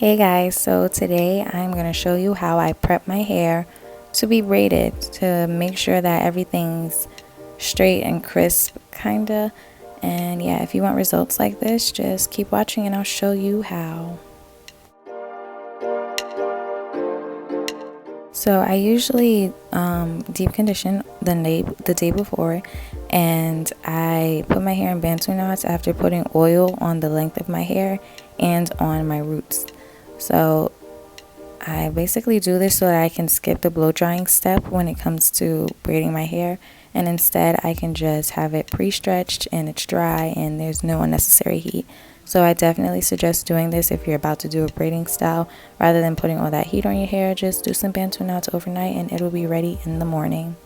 Hey guys, so today I'm going to show you how I prep my hair to be braided to make sure that everything's straight and crisp kinda. And yeah, if you want results like this, just keep watching and I'll show you how. So I usually deep condition the day before, and I put my hair in bantu knots after putting oil on the length of my hair and on my roots. So I basically do this so that I can skip the blow drying step when it comes to braiding my hair, and instead I can just have it pre-stretched and it's dry and there's no unnecessary heat. So I definitely suggest doing this if you're about to do a braiding style. Rather than putting all that heat on your hair, just do some bantu knots overnight and it'll be ready in the morning.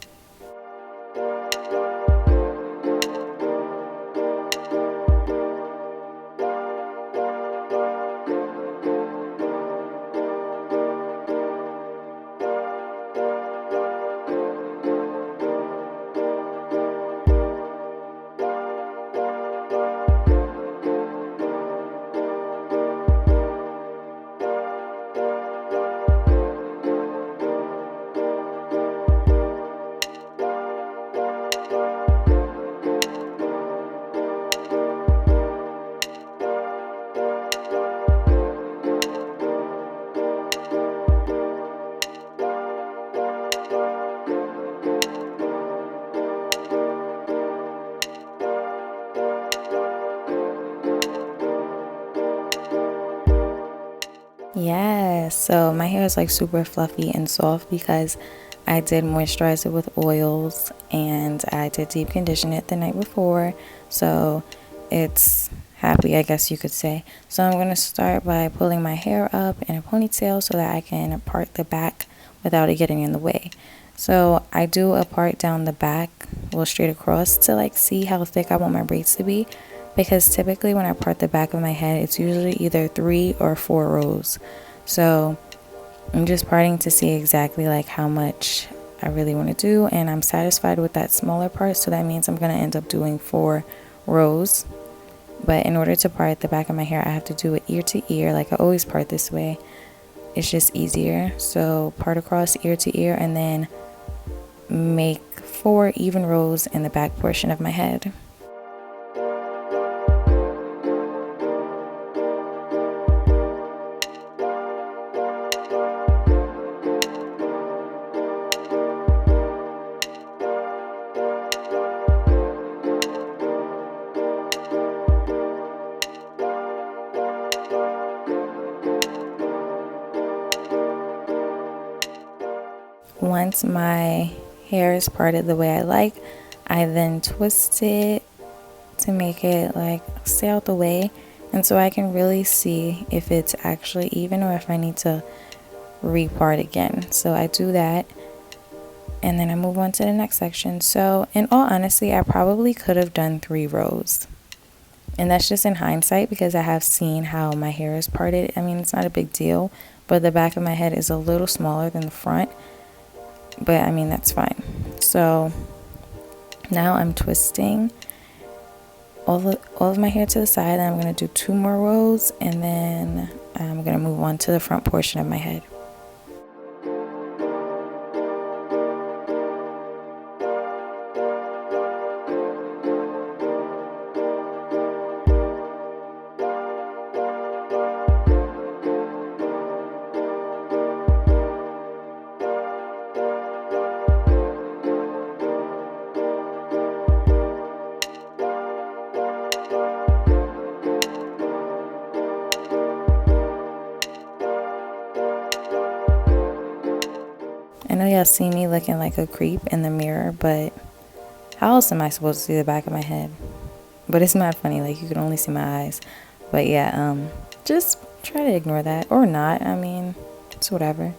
Yeah, so my hair is like super fluffy and soft because I did moisturize it with oils and I did deep condition it the night before. So it's happy, I guess you could say. So I'm going to start by pulling my hair up in a ponytail so that I can part the back without it getting in the way. So I do a part down the back, well, straight across to like see how thick I want my braids to be, because typically when I part the back of my head, it's usually either 3 or 4 rows. So I'm just parting to see exactly like how much I really want to do, and I'm satisfied with that smaller part, so that means I'm going to end up doing 4 rows. But in order to part the back of my hair, I have to do it ear to ear, like I always part this way. It's just easier. So part across ear to ear and then make 4 even rows in the back portion of my head. Once my hair is parted the way I like, I then twist it to make it like stay out the way, and so I can really see if it's actually even or if I need to repart again. So I do that and then I move on to the next section. So in all honesty, I probably could have done 3 rows. And that's just in hindsight because I have seen how my hair is parted. I mean, it's not a big deal, but the back of my head is a little smaller than the front. But I mean, that's fine. So now I'm twisting all of my hair to the side, and I'm going to do 2 more rows, and then I'm going to move on to the front portion of my head. I know y'all see me looking like a creep in the mirror, but how else am I supposed to see the back of my head? But it's not funny, like you can only see my eyes. But yeah, just try to ignore that, or not. I mean, it's whatever.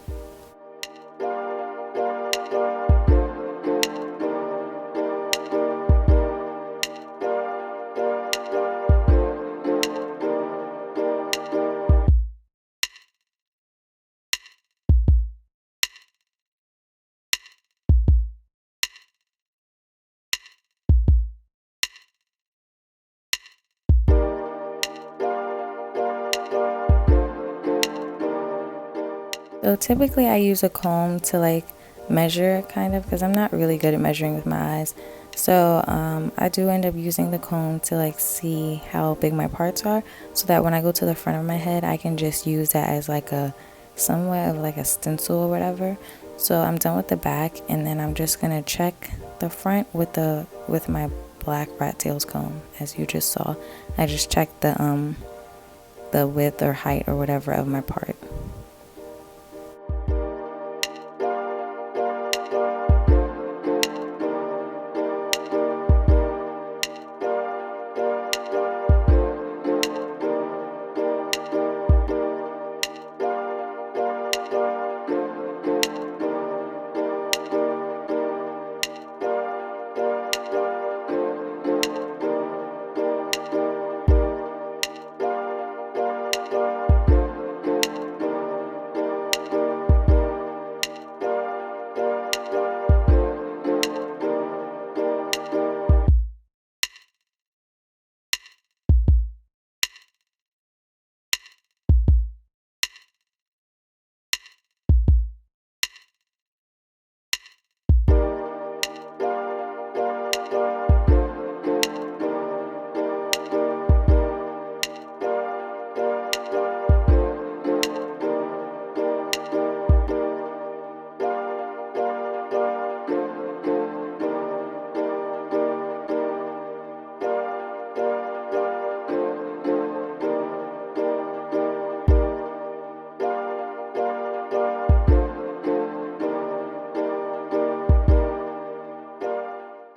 So typically I use a comb to like measure kind of because I'm not really good at measuring with my eyes. So I do end up using the comb to like see how big my parts are so that when I go to the front of my head I can just use that as like a somewhat of like a stencil or whatever. So I'm done with the back and then I'm just gonna check the front with my black rat tails comb. As you just saw, I just checked the width or height or whatever of my part.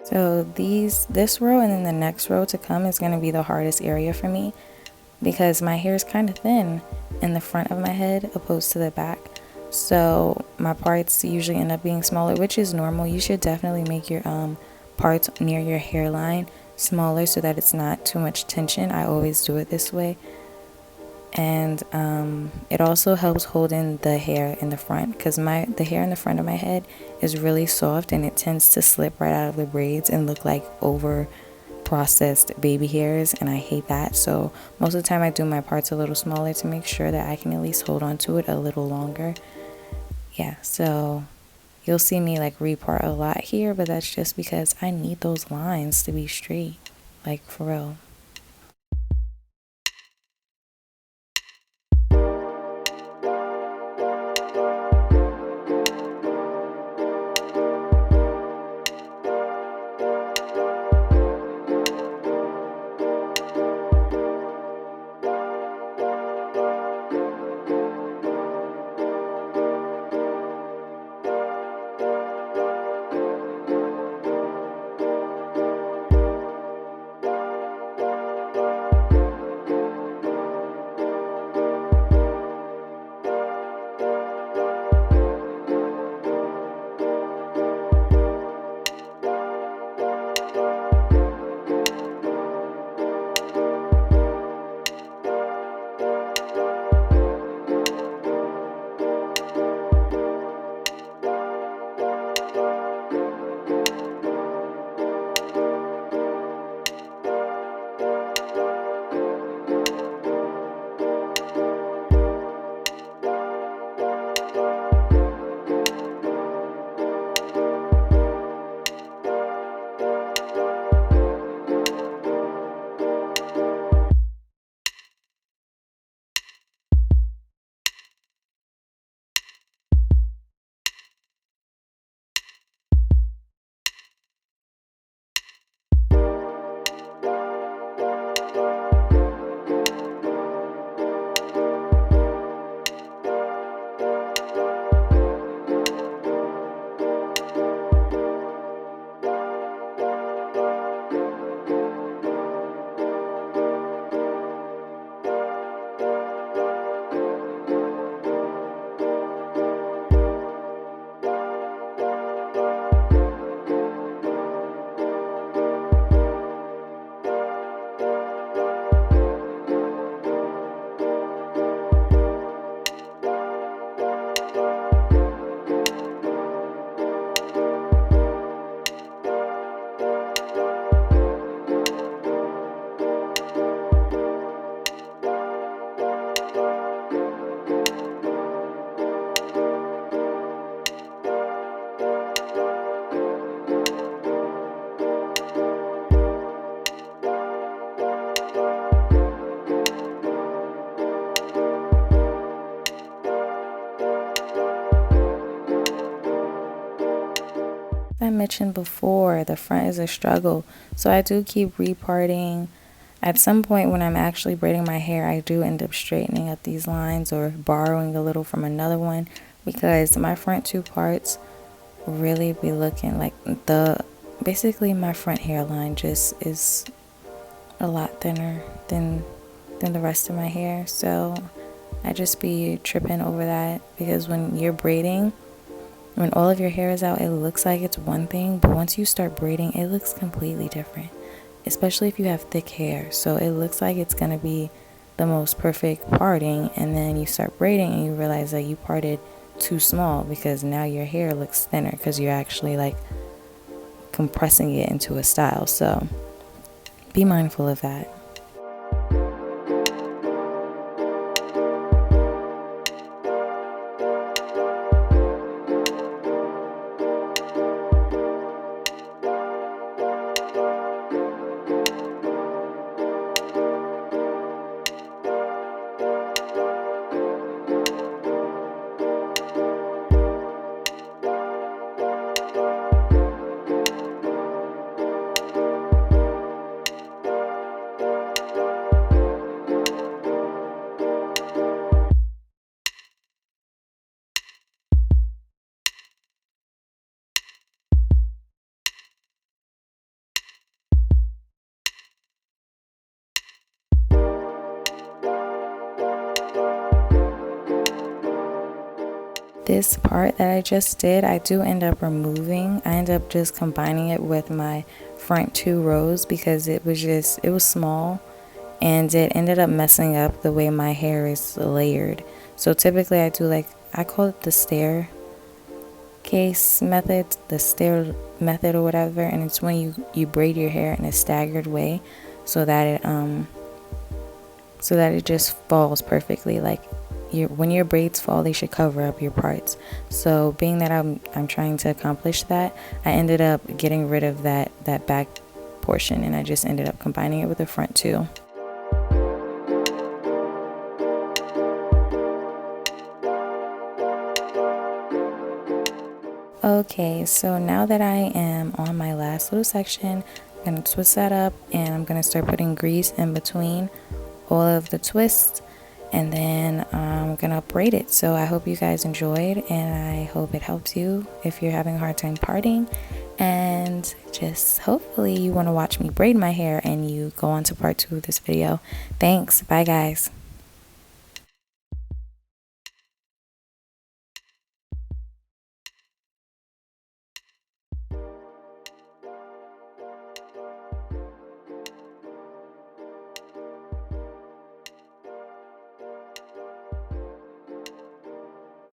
So this row and then the next row to come is going to be the hardest area for me because my hair is kind of thin in the front of my head opposed to the back. So my parts usually end up being smaller, which is normal. You should definitely make your parts near your hairline smaller so that it's not too much tension. I always do it this way. And it also helps hold in the hair in the front because the hair in the front of my head is really soft and it tends to slip right out of the braids and look like over processed baby hairs, and I hate that. So most of the time I do my parts a little smaller to make sure that I can at least hold on to it a little longer. Yeah, so you'll see me like repart a lot here, but that's just because I need those lines to be straight, like for real. I mentioned before, the front is a struggle. So I do keep reparting. At some point when I'm actually braiding my hair, I do end up straightening up these lines or borrowing a little from another one, because my front two parts really be looking like basically my front hairline just is a lot thinner than the rest of my hair. So I just be tripping over that, because when you're braiding, when all of your hair is out, it looks like it's one thing, but once you start braiding, it looks completely different, especially if you have thick hair. So it looks like it's gonna be the most perfect parting, and then you start braiding and you realize that you parted too small, because now your hair looks thinner because you're actually like compressing it into a style. So be mindful of that. This part that I just did, I do end up removing. I end up just combining it with my front two rows, because it was small, and it ended up messing up the way my hair is layered. So typically I call it the staircase method, the stair method or whatever, and it's when you braid your hair in a staggered way, so that it just falls perfectly. Like when your braids fall, they should cover up your parts. So being that I'm trying to accomplish that, I ended up getting rid of that back portion, and I just ended up combining it with the front two. Okay, so now that I am on my last little section, I'm going to twist that up, and I'm going to start putting grease in between all of the twists, and then I'm gonna braid it. So I hope you guys enjoyed, and I hope it helps you if you're having a hard time parting, and just hopefully you want to watch me braid my hair and you go on to part 2 of this video. Thanks. Bye guys.